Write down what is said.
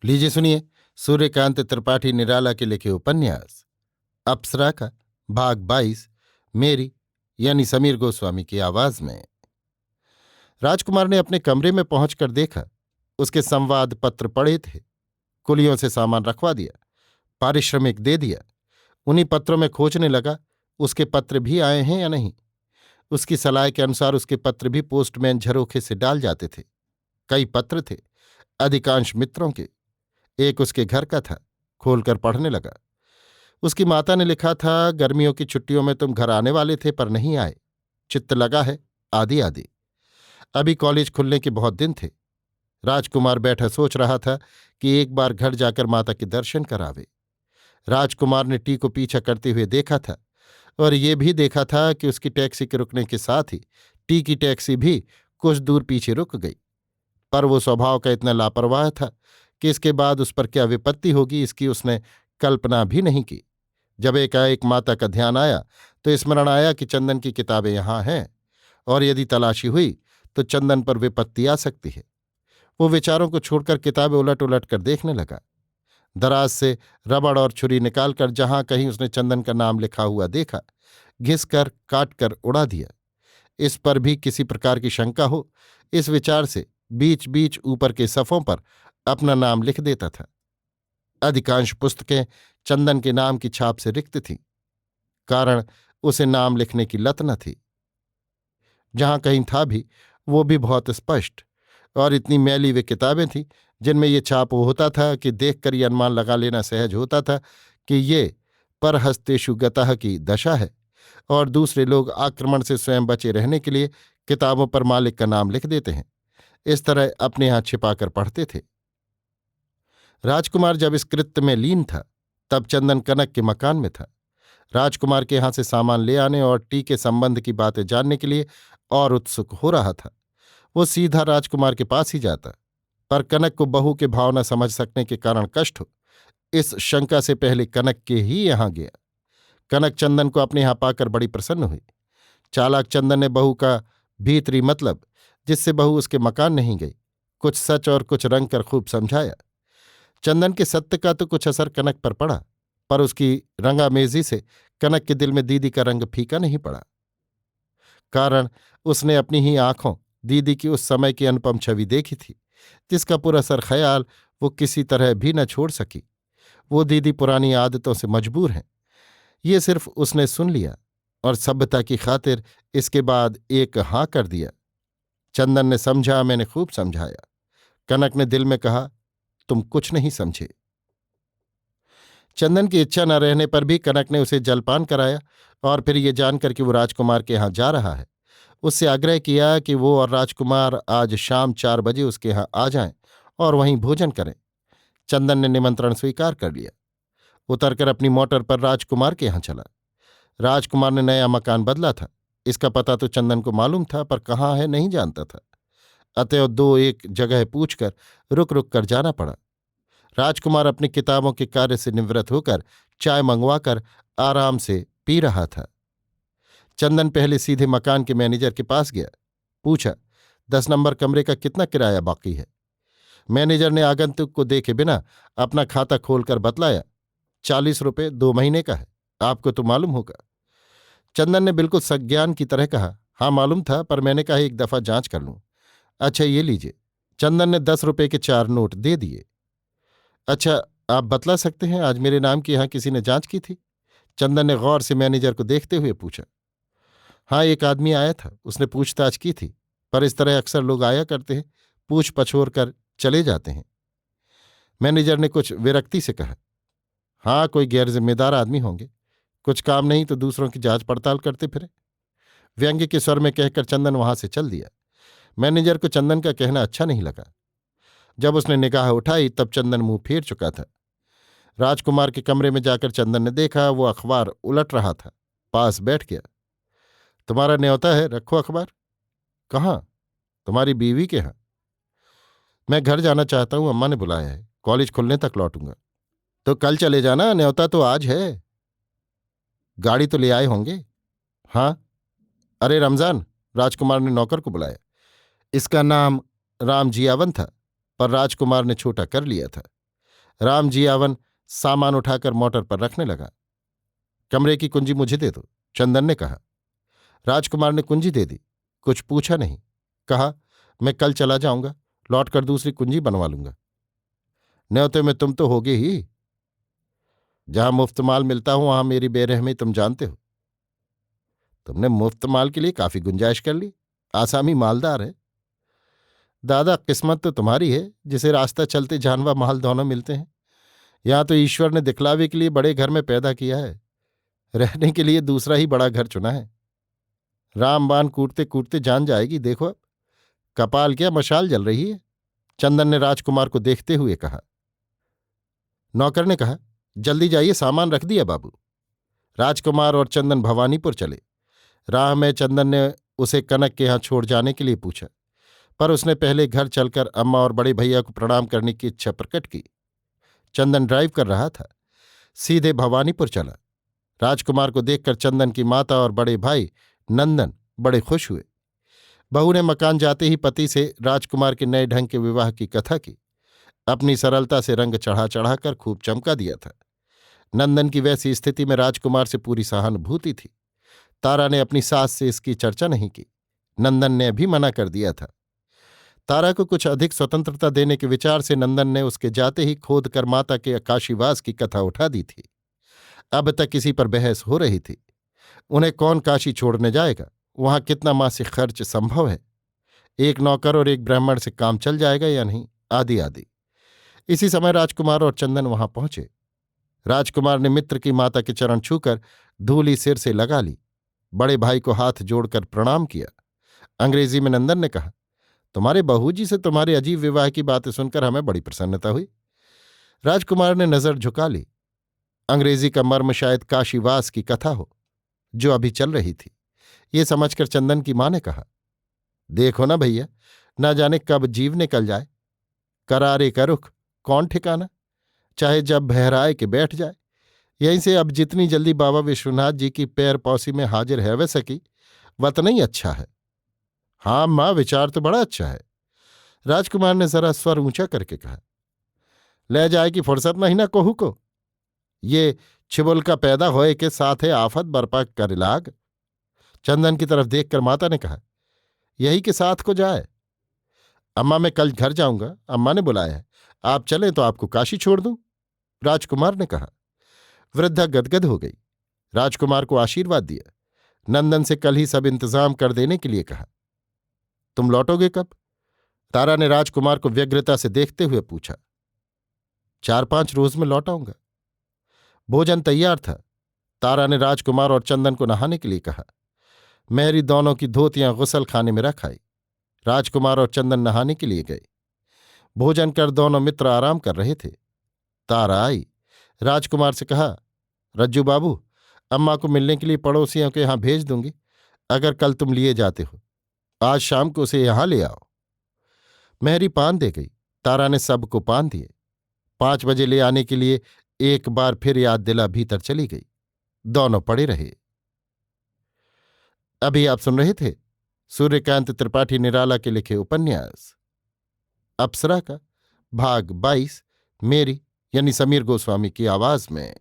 लीजिए सुनिए सूर्यकांत त्रिपाठी निराला के लिखे उपन्यास अप्सरा का भाग 22 मेरी यानी समीर गोस्वामी की आवाज में। राजकुमार ने अपने कमरे में पहुंचकर देखा, उसके संवाद पत्र पड़े थे। कुलियों से सामान रखवा दिया, पारिश्रमिक दे दिया। उन्हीं पत्रों में खोजने लगा उसके पत्र भी आए हैं या नहीं। उसकी सलाह के अनुसार उसके पत्र भी पोस्टमैन झरोखे से डाल जाते थे। कई पत्र थे, अधिकांश मित्रों के। एक उसके घर का था, खोलकर पढ़ने लगा। उसकी माता ने लिखा था, गर्मियों की छुट्टियों में तुम घर आने वाले थे पर नहीं आए। चित्त लगा है आदि आदि। अभी कॉलेज खुलने के बहुत दिन थे। राजकुमार बैठा सोच रहा था कि एक बार घर जाकर माता के दर्शन करावे। राजकुमार ने टी को पीछा करते हुए देखा था और ये भी देखा था कि उसकी टैक्सी के रुकने के साथ ही टी की टैक्सी भी कुछ दूर पीछे रुक गई। पर वो स्वभाव का इतना लापरवाह था कि इसके बाद उस पर क्या विपत्ति होगी इसकी उसने कल्पना भी नहीं की। जब एकाएक माता का ध्यान आया तो स्मरण आया कि चंदन की किताबें यहाँ हैं और यदि तलाशी हुई तो चंदन पर विपत्ति आ सकती है। वो विचारों को छोड़कर किताबें उलट उलट कर देखने लगा। दराज से रबड़ और छुरी निकालकर जहां कहीं उसने चंदन का नाम लिखा हुआ देखा, घिस कर काट कर उड़ा दिया। इस पर भी किसी प्रकार की शंका हो, इस विचार से बीच बीच ऊपर के सफ़ों पर अपना नाम लिख देता था। अधिकांश पुस्तकें चंदन के नाम की छाप से रिक्त थीं। कारण उसे नाम लिखने की लत न थी। जहां कहीं था भी वो भी बहुत स्पष्ट, और इतनी मैली वे किताबें थीं जिनमें ये छाप होता था कि देखकर ये अनुमान लगा लेना सहज होता था कि ये परहस्तेषु गतः की दशा है और दूसरे लोग आक्रमण से स्वयं बचे रहने के लिए किताबों पर मालिक का नाम लिख देते हैं। इस तरह अपने यहां छिपाकर पढ़ते थे। राजकुमार जब इस कृत्य में लीन था तब चंदन कनक के मकान में था। राजकुमार के यहां से सामान ले आने और टी के संबंध की बातें जानने के लिए और उत्सुक हो रहा था। वो सीधा राजकुमार के पास ही जाता, पर कनक को बहू के भावना समझ सकने के कारण कष्ट हो, इस शंका से पहले कनक के ही यहां गया। कनक चंदन को अपने यहां पाकर बड़ी प्रसन्न हुई। चालाक चंदन ने बहू का भीतरी मतलब, जिससे बहू उसके मकान नहीं गई, कुछ सच और कुछ रंग कर खूब समझाया। चंदन के सत्य का तो कुछ असर कनक पर पड़ा, पर उसकी रंगामेजी से कनक के दिल में दीदी का रंग फीका नहीं पड़ा। कारण उसने अपनी ही आंखों दीदी की उस समय की अनुपम छवि देखी थी, जिसका पुरअसर ख्याल वो किसी तरह भी न छोड़ सकी। वो दीदी पुरानी आदतों से मजबूर हैं, ये सिर्फ उसने सुन लिया और सभ्यता की खातिर इसके बाद एक हाँ कर दिया। चंदन ने समझा, मैंने खूब समझाया। कनक ने दिल में कहा, तुम कुछ नहीं समझे। चंदन की इच्छा न रहने पर भी कनक ने उसे जलपान कराया और फिर ये जानकर कि वो राजकुमार के यहाँ जा रहा है, उससे आग्रह किया कि वो और राजकुमार आज शाम 4 बजे उसके यहाँ आ जाएं और वहीं भोजन करें। चंदन ने निमंत्रण स्वीकार कर लिया। उतरकर अपनी मोटर पर राजकुमार के यहाँ चला। राजकुमार ने नया मकान बदला था, इसका पता तो चंदन को मालूम था, पर कहाँ है नहीं जानता था। अतएव 2-1 जगह पूछकर रुक रुक कर जाना पड़ा। राजकुमार अपनी किताबों के कार्य से निवृत्त होकर चाय मंगवाकर आराम से पी रहा था। चंदन पहले सीधे मकान के मैनेजर के पास गया। पूछा, 10 नंबर कमरे का कितना किराया बाकी है? मैनेजर ने आगंतुक को देखे बिना अपना खाता खोलकर बतलाया, 40 रुपये 2 महीने का है, आपको तो मालूम होगा। चंदन ने बिल्कुल सज्ञान की तरह कहा, हाँ मालूम था, पर मैंने कहा एक दफा जांच कर लूं। अच्छा ये लीजिए। चंदन ने 10 रुपये के 4 नोट दे दिए। अच्छा, आप बतला सकते हैं आज मेरे नाम की यहां किसी ने जांच की थी? चंदन ने गौर से मैनेजर को देखते हुए पूछा। हाँ, एक आदमी आया था, उसने पूछताछ की थी, पर इस तरह अक्सर लोग आया करते हैं, पूछ पछोर कर चले जाते हैं। मैनेजर ने कुछ विरक्ति से कहा, हाँ कोई गैर जिम्मेदार आदमी होंगे, कुछ काम नहीं तो दूसरों की जांच पड़ताल करते फिरे। व्यंग्य के स्वर में कहकर चंदन वहां से चल दिया। मैनेजर को चंदन का कहना अच्छा नहीं लगा। जब उसने निगाह उठाई तब चंदन मुंह फेर चुका था। राजकुमार के कमरे में जाकर चंदन ने देखा वो अखबार उलट रहा था। पास बैठ गया। तुम्हारा न्योता है, रखो अखबार। कहाँ? तुम्हारी बीवी के यहाँ। मैं घर जाना चाहता हूं, अम्मा ने बुलाया है, कॉलेज खुलने तक लौटूंगा। तो कल चले जाना, न्योता तो आज है। गाड़ी तो ले आए होंगे? हाँ। अरे रमजान, राजकुमार ने नौकर को बुलाया। इसका नाम राम जियावन था, पर राजकुमार ने छोटा कर लिया था। राम जियावन सामान उठाकर मोटर पर रखने लगा। कमरे की कुंजी मुझे दे दो, चंदन ने कहा। राजकुमार ने कुंजी दे दी। कुछ पूछा नहीं। कहा, मैं कल चला जाऊंगा, लौटकर दूसरी कुंजी बनवा लूंगा। न्योते में तुम तो होगे ही। जहां मुफ्त माल मिलता हूं वहां मेरी बेरहमी तुम जानते हो। तुमने मुफ्त माल के लिए काफी गुंजाइश कर ली। आसामी मालदार है। दादा, किस्मत तो तुम्हारी है जिसे रास्ता चलते जान व माल दोनों मिलते हैं। यहां तो ईश्वर ने दिखलावे के लिए बड़े घर में पैदा किया है, रहने के लिए दूसरा ही बड़ा घर चुना है। रामबाण कूटते कूटते जान जाएगी, देखो अब कपाल क्या मशाल जल रही है। चंदन ने राजकुमार को देखते हुए कहा। नौकर ने कहा, जल्दी जाइए, सामान रख दिया बाबू। राजकुमार और चंदन भवानीपुर चले। राह में चंदन ने उसे कनक के यहां छोड़ जाने के लिए पूछा, पर उसने पहले घर चलकर अम्मा और बड़े भैया को प्रणाम करने की इच्छा प्रकट की। चंदन ड्राइव कर रहा था, सीधे भवानीपुर चला। राजकुमार को देखकर चंदन की माता और बड़े भाई नंदन बड़े खुश हुए। बहू ने मकान जाते ही पति से राजकुमार के नए ढंग के विवाह की कथा की। अपनी सरलता से रंग चढ़ा चढ़ाकर खूब चमका दिया था। नंदन की वैसी स्थिति में राजकुमार से पूरी सहानुभूति थी। तारा ने अपनी सास से इसकी चर्चा नहीं की। नंदन ने भी मना कर दिया था। तारा को कुछ अधिक स्वतंत्रता देने के विचार से नंदन ने उसके जाते ही खोद कर माता के काशीवास की कथा उठा दी थी। अब तक इसी पर बहस हो रही थी। उन्हें कौन काशी छोड़ने जाएगा, वहां कितना मासिक खर्च संभव है, एक नौकर और एक ब्राह्मण से काम चल जाएगा या नहीं, आदि आदि। इसी समय राजकुमार और चंदन वहां पहुंचे। राजकुमार ने मित्र की माता के चरण छूकर धूली सिर से लगा ली। बड़े भाई को हाथ जोड़कर प्रणाम किया। अंग्रेजी में नंदन ने कहा, तुम्हारे बहूजी से तुम्हारे अजीब विवाह की बातें सुनकर हमें बड़ी प्रसन्नता हुई। राजकुमार ने नजर झुका ली। अंग्रेजी का मर्म शायद काशीवास की कथा हो जो अभी चल रही थी। ये समझकर चंदन की मां ने कहा, देखो ना भैया, ना जाने कब जीव निकल जाए। करारे का रुख कौन ठिकाना, चाहे जब बहराए के बैठ जाए। यहीं से अब जितनी जल्दी बाबा विश्वनाथ जी की पैर पौसी में हाजिर है सकी, वतना ही अच्छा है। हाँ माँ, विचार तो बड़ा अच्छा है। राजकुमार ने जरा स्वर ऊंचा करके कहा। ले जाए कि फुर्सत नहीं ना कोहू को। ये छिबुल का पैदा होए के साथ है आफत बर्पा कर लाग। चंदन की तरफ देखकर माता ने कहा, यही के साथ को जाए। अम्मा, मैं कल घर जाऊंगा, अम्मा ने बुलाया है। आप चलें तो आपको काशी छोड़ दूं, राजकुमार ने कहा। वृद्धा गदगद हो गई। राजकुमार को आशीर्वाद दिया। नंदन से कल ही सब इंतजाम कर देने के लिए कहा। तुम लौटोगे कब? तारा ने राजकुमार को व्यग्रता से देखते हुए पूछा। 4-5 रोज में लौट आऊंगा। भोजन तैयार था। तारा ने राजकुमार और चंदन को नहाने के लिए कहा। मेरी दोनों की धोतियां गुसल खाने में रख आई। राजकुमार और चंदन नहाने के लिए गए। भोजन कर दोनों मित्र आराम कर रहे थे। तारा आई। राजकुमार से कहा, रज्जू बाबू, अम्मा को मिलने के लिए पड़ोसियों के यहां भेज दूंगी। अगर कल तुम लिए जाते हो, आज शाम को उसे यहां ले आओ। मेहरी पान दे गई। तारा ने सबको पान दिए। 5 बजे ले आने के लिए एक बार फिर याद दिला भीतर चली गई। दोनों पड़े रहे। अभी आप सुन रहे थे सूर्यकांत त्रिपाठी निराला के लिखे उपन्यास अप्सरा का भाग 22 मेरी यानी समीर गोस्वामी की आवाज में।